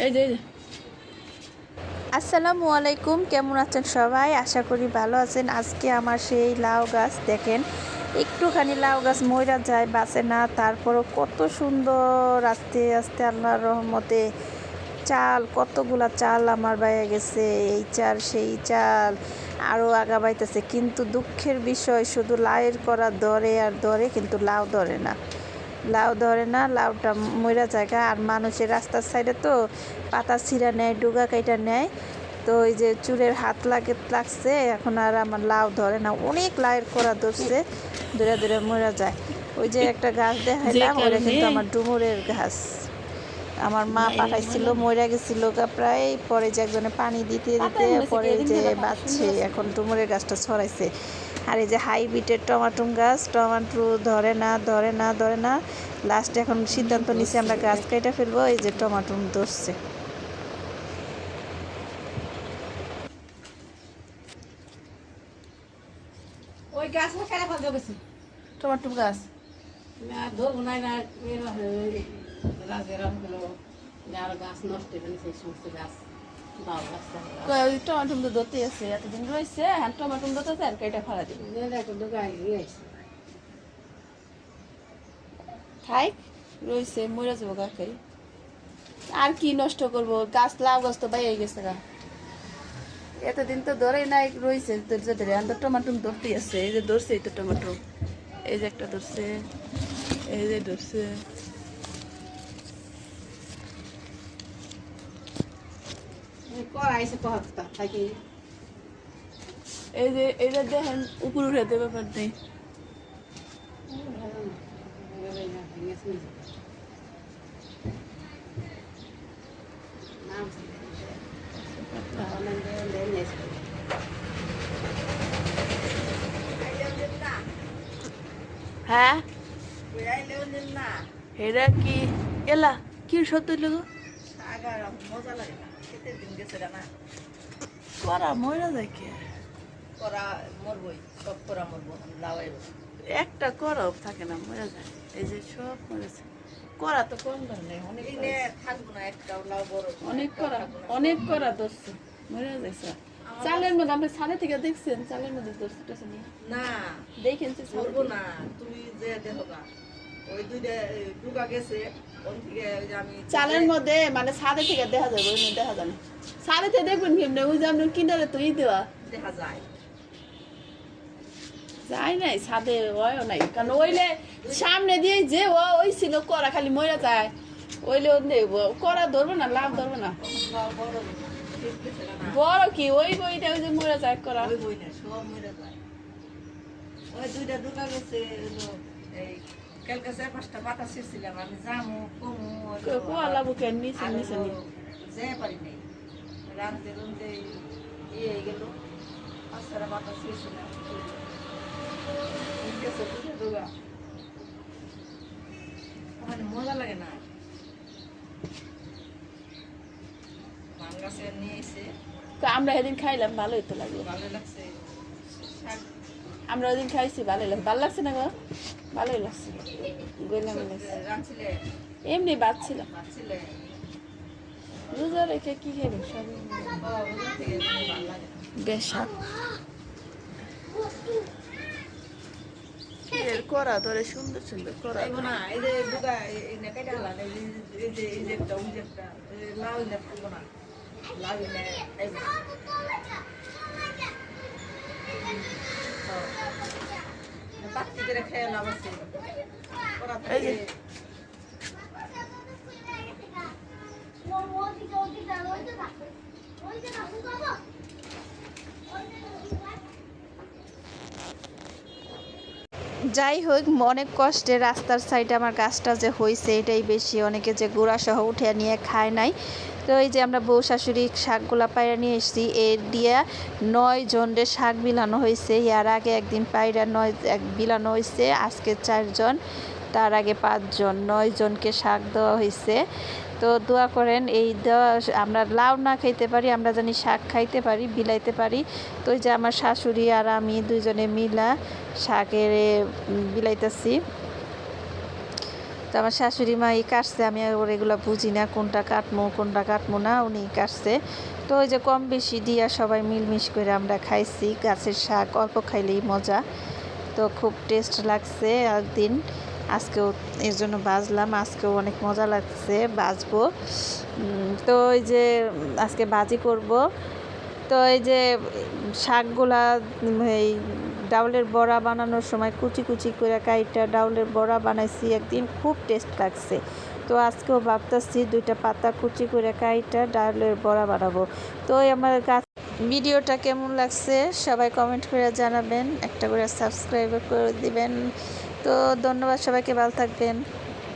এই যে আসসালামু আলাইকুম, কেমন আছেন সবাই? আশা করি ভালো আছেন। আজকে আমার সেই লাউ গাছ দেখেন, একটুখানি লাউ গাছ মইরা যায়, বাঁচে না, তারপরও কত সুন্দর আস্তে আস্তে আল্লাহর রহমতে চাল, কতগুলা চাল আমার বাইরে গেছে। এই চাল সেই চাল আরও আগা বাইতেছে, কিন্তু দুঃখের বিষয় শুধু লাউয়ের করা ধরে আর ধরে, কিন্তু লাউ ধরে না। লাউ ধরে না, লাউটা মইরা জায়গা। আর মানুষের রাস্তার সাইডে তো পাতা ছিঁড়া নেয়, ডুগা কাইটা নেয়, তো ওই যে চুলের হাত লাগছে, এখন আর আমার লাউ ধরে না। অনেক লাউয়ের করা ধরছে, ধরে ধরে মইরা যায়। ওই যে একটা গাছ দেখাইলাম, ওটা কিন্তু আমার ডুমুরের গাছ। আমার মা পাঠাইছিল, মইরা গেছিল প্রায়। পরে যে একজনে পানি দিতে দিতে পরে যে বাঁচছে, এখন ডুমুরের গাছটা ছড়াইছে। আর এই যে হাইব্রিডের টমাটো গাছ, টমাটো ধরে না ধরে না ধরে না, লাস্টে এখন সিদ্ধান্ত নিছি আমরা গাছ কেটে ফেলবো। এই যে টমাটো ধরছে। ওই গাছ না কেন ফল দেবেছি টমাটো গাছ না ধরবো না না রাজের হলো আর গাছ নষ্ট হয়ে সেই সমস্ত গাছ লাউ গাছ ওই টমাটো তো ধরতে আছে, এতদিন রয়েছে, হ্যাঁ টমাটো ধরতে আর কেটে ফেলা দিবে। একটা দোকান রয়েছে থাই রয়েছে, মরে যাবো গাছাই। আর কি নষ্ট করবো, গাছ লাউ গাছ তো বাইরে গেছে গা। এতদিন তো ধরে নাই, রয়েছে ধৈর্য ধরে। আর টমাটো ধরতেই আছে, এই যে ধরছে, এই তো টমাটো, এই যে একটা ধরছে, এই যে ধরছে। করাইছে কহতা থাকি এই যে এইটা দেখেন, উপর উঠে দেবে ব্যাপার নেই। হ্যাঁ এটা কি এলা কি সত্যি লোক করা মরা যায় কি একটা করাও থাকে না, মরে যায়। এই যে সব মরেছে, করা তো কম ধরনের, অনেক করা, অনেক করা ধরছে, মরে যাইছে। চালের মধ্যে আপনি ছাদে থেকে দেখছেন, চালের মধ্যে ধরছে না দেখেন বলবো না, তুমি যে দেখবা ওই দুইটা ডুকা গেছে ওন থেকে আমি চালের মধ্যে, মানে ছাদে থেকে দেখা যাবে, ওই দেখা যায় না। ছাদে থেকে দেখবেন কেমনে, ওই যে আপনার কিনারে তো দেওয়া দেখা যায় যায় নাই, ছাদে ওয়ও নাই, কারণ ওইলে সামনে দিয়ে যে ওই ছিল করা, খালি মরে যায়। ওইলে করা ধরবো না, লাভ ধরবো না। বড় কি ওই বইটা, ওই যে মরে যায় করা, ওই বই না সব মরে যায়। ওই দুইটা ঢুকা গেছে এই কালকে 4-5টা পাতা ছিঁড়ছিলাম আমি, জামু কমু কোয়ালা বুকে নিচে নিচে নি যে পারি নাই রাঁধতে রাঁধতে ইয়ে গেল 5-6টা পাতা ছিঁড়ছিলাম গেছে দুইটা ঢুকা। ওখানে মজা লাগে না, ধান গাছে নিয়ে এসে আমরা সেদিন খাইলাম, ভালোই তো লাগলো, ভালো লাগছে। শাক আমরা ওইদিন খাইছি, ভালোই লাগছে। ভালো লাগছে না গো? ভালোই লাগছে, গইলাম রাঁধছিলে এমনি বাঁচছিলাম। বাচ্ছিলে রোজা রেখে কি খেবে সব থেকে ভালো লাগে বেশ করা ধরে সুন্দর সুন্দর করা। তাইবো না এই যে দুগা এই না কেটে হলা এই যে একটা ওই যে একটা লাউ না থাকবো না, লাউ না তাইবো পাত্তি করে খেয়ে লাভ আছে করা থাকে। যাই হোক, অনেক কষ্টে রাস্তার সাইডে আমার গাছটা যে হয়েছে এটাই বেশি। অনেকে যে গোড়া সহ উঠে নিয়ে খায় নাই। তো এই যে আমরা বউ শাশুড়ি শাকগুলা পায়রা নিয়ে এসেছি, এর দিয়ে 9 জনের শাক বিলানো হয়েছে। এর আগে একদিন পায়রা 9 বিলানো হয়েছে, আজকে 4 জন, তার আগে 5 জন, 9 জনকে শাক দেওয়া হয়েছে। তো দোয়া করেন এই দেওয়া, আমরা লাউ না খাইতে পারি, আমরা জানি শাক খাইতে পারি, বিলাইতে পারি। তো ওই যে আমার শাশুড়ি আর আমি দুইজনে মিলা শাকের বিলাইতেছি। তো আমার শাশুড়ি মা কাটছে, আমি আর এগুলো বুঝি না কোনটা কাটবো না, উনি কাটছে। তো ওই যে কম বেশি দিয়া সবাই মিলমিশ করে আমরা খাইছি। গাছের শাক অল্প খাইলেই মজা, তো খুব টেস্ট লাগছে একদিন। আজকেও এর জন্য বাজলাম, আজকেও অনেক মজা লাগছে, বাজবো। তো ওই যে আজকে ভাজি করব। তো এই যে শাকগুলা এই ডাউলের বড়া বানানোর সময় কুচি কুচি করে কাইটা ডাউলের বড়া বানাইছি একদিন, খুব টেস্ট লাগছে। তো আজকেও ভাবতেছি 2টা পাতা কুচি করে কাইটা ডাউলের বড়া বানাবো। তো আমার গাছ ভিডিওটা কেমন লাগছে সবাই কমেন্ট করে জানাবেন, একটা করে সাবস্ক্রাইব করে দিবেন। তো ধন্যবাদ সবাইকে, ভালো থাকবেন।